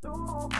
Will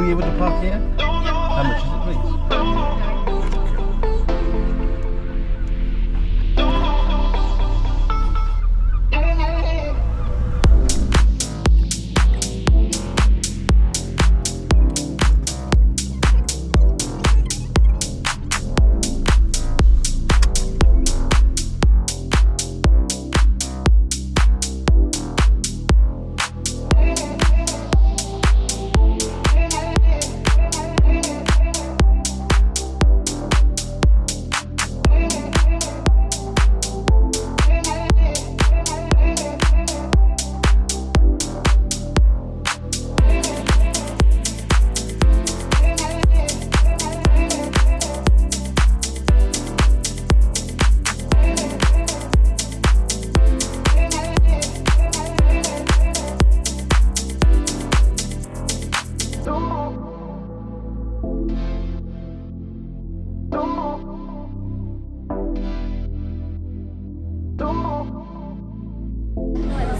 you able to park here? How much is it, please?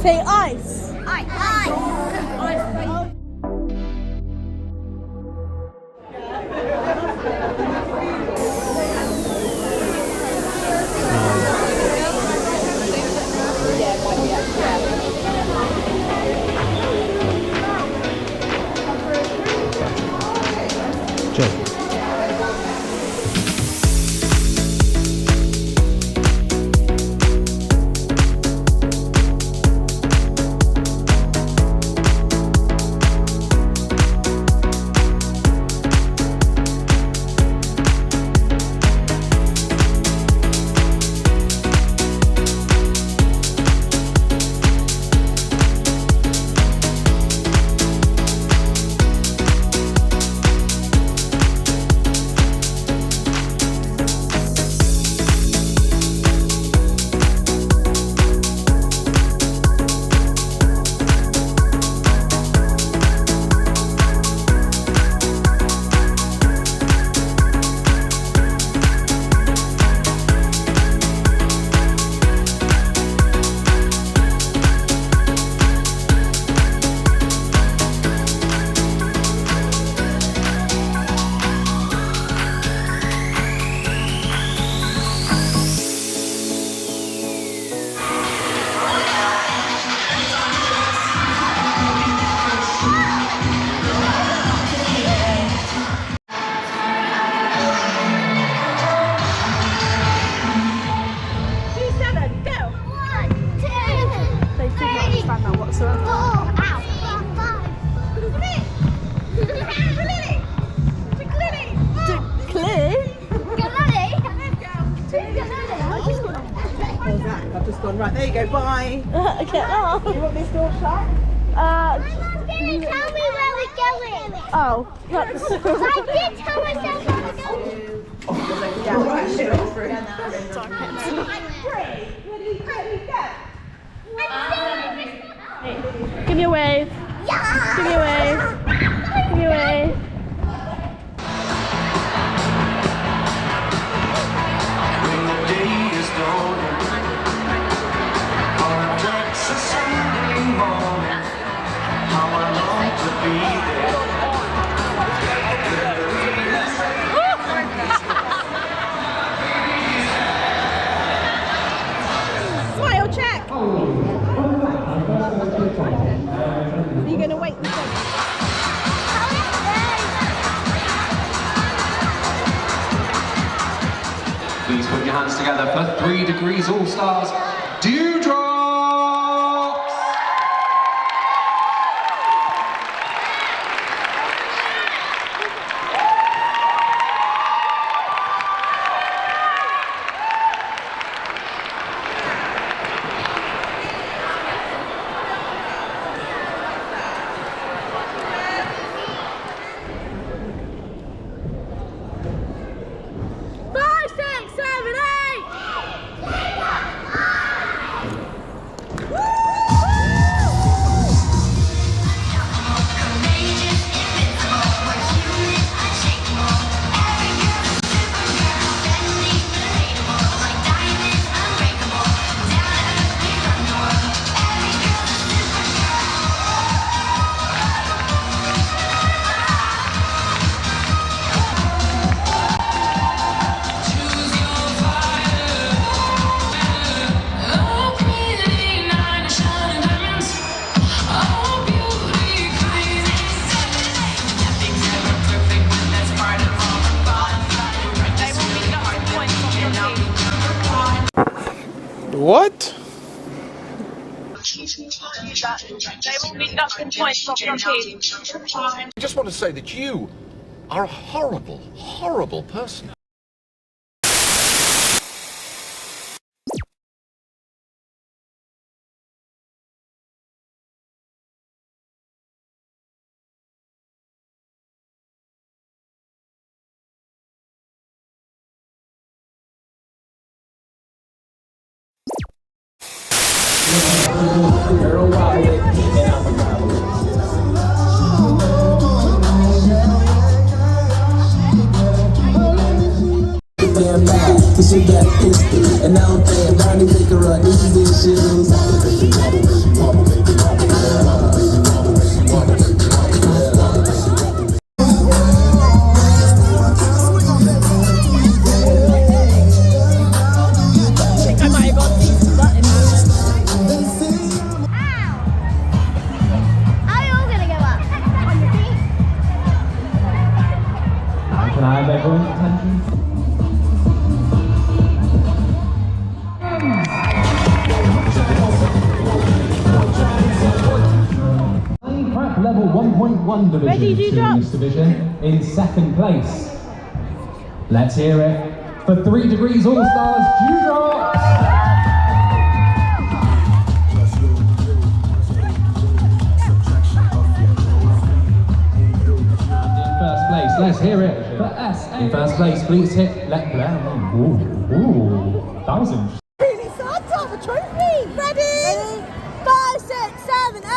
Say ice. Ice. Cheers. I've just gone, right, there you go, bye. Get off. You want this door shut? Can you tell me where we're going? Oh, I did tell myself where we're going. Yeah, right, shit, all through. Ready, go. give me a wave. Yeah. Give me a wave. Give me a wave. When the day is dawning on a Texas Sunday morning. 3 Degrees All-Stars, Dewdrops! What? They will be deducting points off your team. I just want to say that you are a horrible, horrible person. And now I'm playing Ronnie Baker on these issues. Can I have everyone's attention? Prep level 1.1 division in this division in second place. Let's hear it for 3 Degrees All-Stars, Dewdrops! Let's hear it for S. In first place, please hit let play. Ooh, 1,000. Really sad to have a trophy. Ready? 5, 6, 7, 8.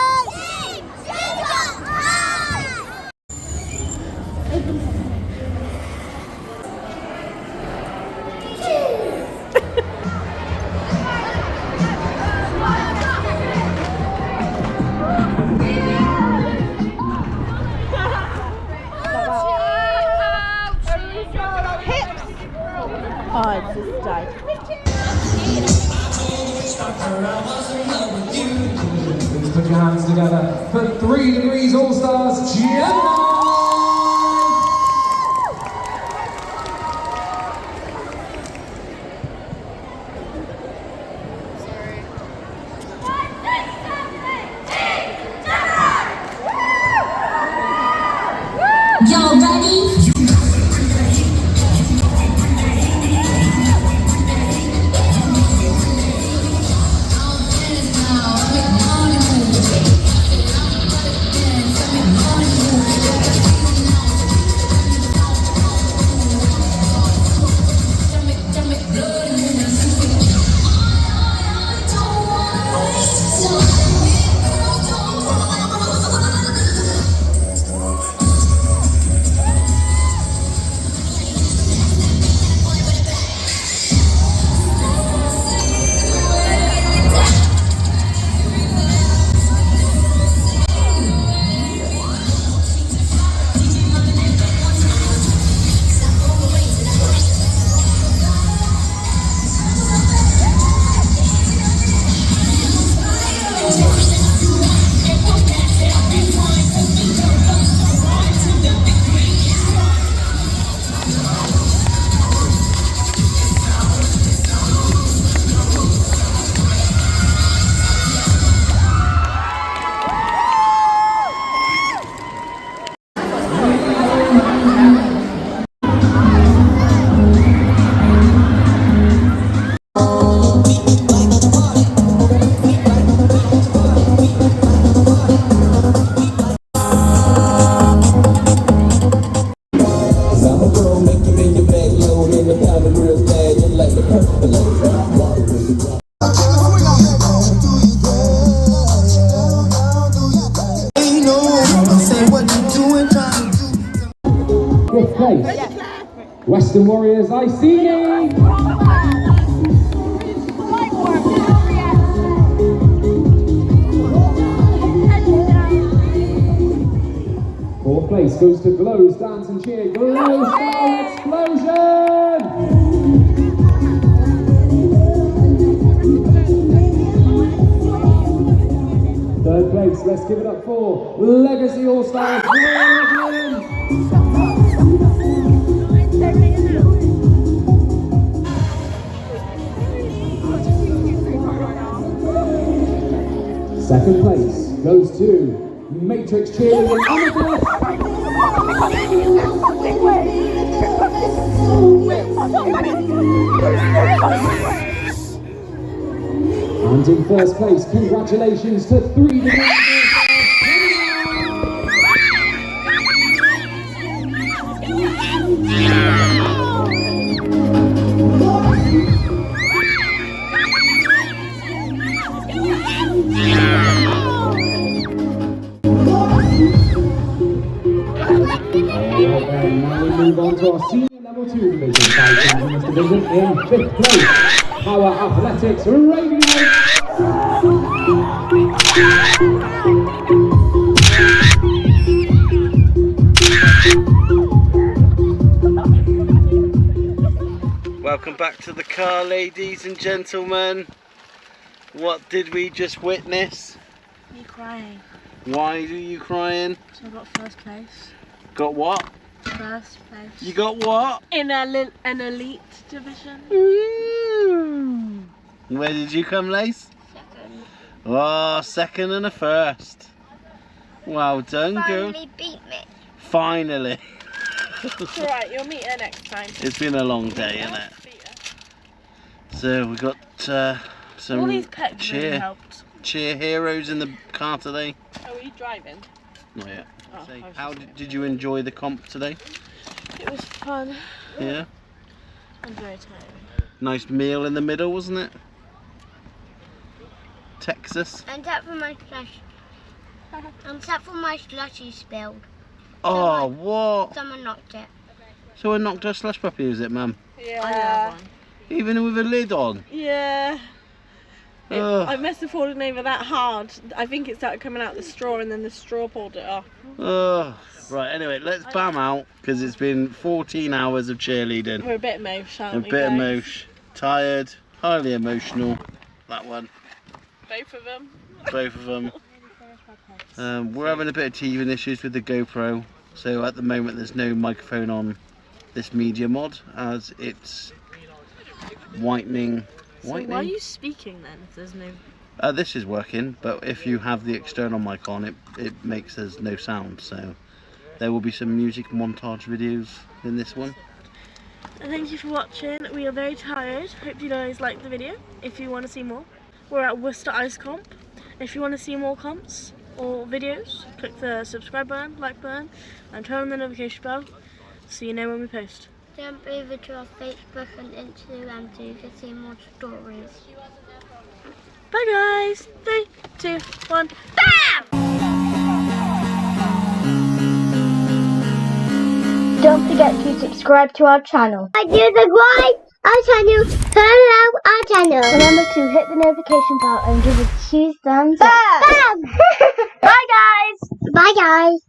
Oh, it's just died. Please put your hands together for 3 Degrees All-Stars, Gemini! Y'all ready? place. Western Warriors, I see you. Fourth place goes to Glow's Dance and Cheer. Glow's Style Explosion! Third place, let's give it up for Legacy All-Stars. Second place goes to Matrix Cheerleading Amethyst. And in first place, congratulations to 3 degrees. Now we move on to our senior level 2 division fighters in this division. In 5th place, Power Athletics Radio. Welcome back to the car, ladies and gentlemen. What did we just witness? Me crying. Why are you crying? So I got first place. Got what? First place. You got what? In an elite division. Ooh. Where did you come, Lace? Second. Oh, second and a first. Well done, girl. Finally beat me. Finally. It's alright, you'll meet her next time. It's been a long day, isn't it? So we got some All these pets really helped. cheer heroes in the car today. Are we driving? Not yet. Oh, So, I was how just did you enjoy the comp today? It was fun. Yeah. I'm very tired. Nice meal in the middle, wasn't it? Texas. And that for my slush. And that for my slushy spilled. Oh, what? Someone knocked it. Someone knocked her slush puppy, is it, Mum? Yeah. I have one. Even with a lid on? Yeah. Ugh. I must have fallen over that hard. I think it started coming out the straw and then the straw pulled it off. Right, anyway, let's bam out because it's been 14 hours of cheerleading. We're a bit emotional, A aren't we, bit guys? emotional, tired, highly emotional. That one, Both of them. both of them. We're having a bit of teething issues with the GoPro, so at the moment there's no microphone on this media mod as it's whitening. So why are you speaking then if there's no... This is working, but if you have the external mic on, it makes us no sound, so there will be some music montage videos in this one. And thank you for watching. We are very tired. Hope you guys liked the video. If you want to see more, we're at Worcester Ice Comp. If you want to see more comps or videos, click the subscribe button, like button, and turn on the notification bell so you know when we post. Jump over to our Facebook and Instagram too to see more stories. Bye guys. 3, 2, 1. BAM! Don't forget to subscribe to our channel. Do subscribe our channel. Follow our channel. Remember to hit the notification bell and give us 2 thumbs up. BAM! Bye guys. Bye guys.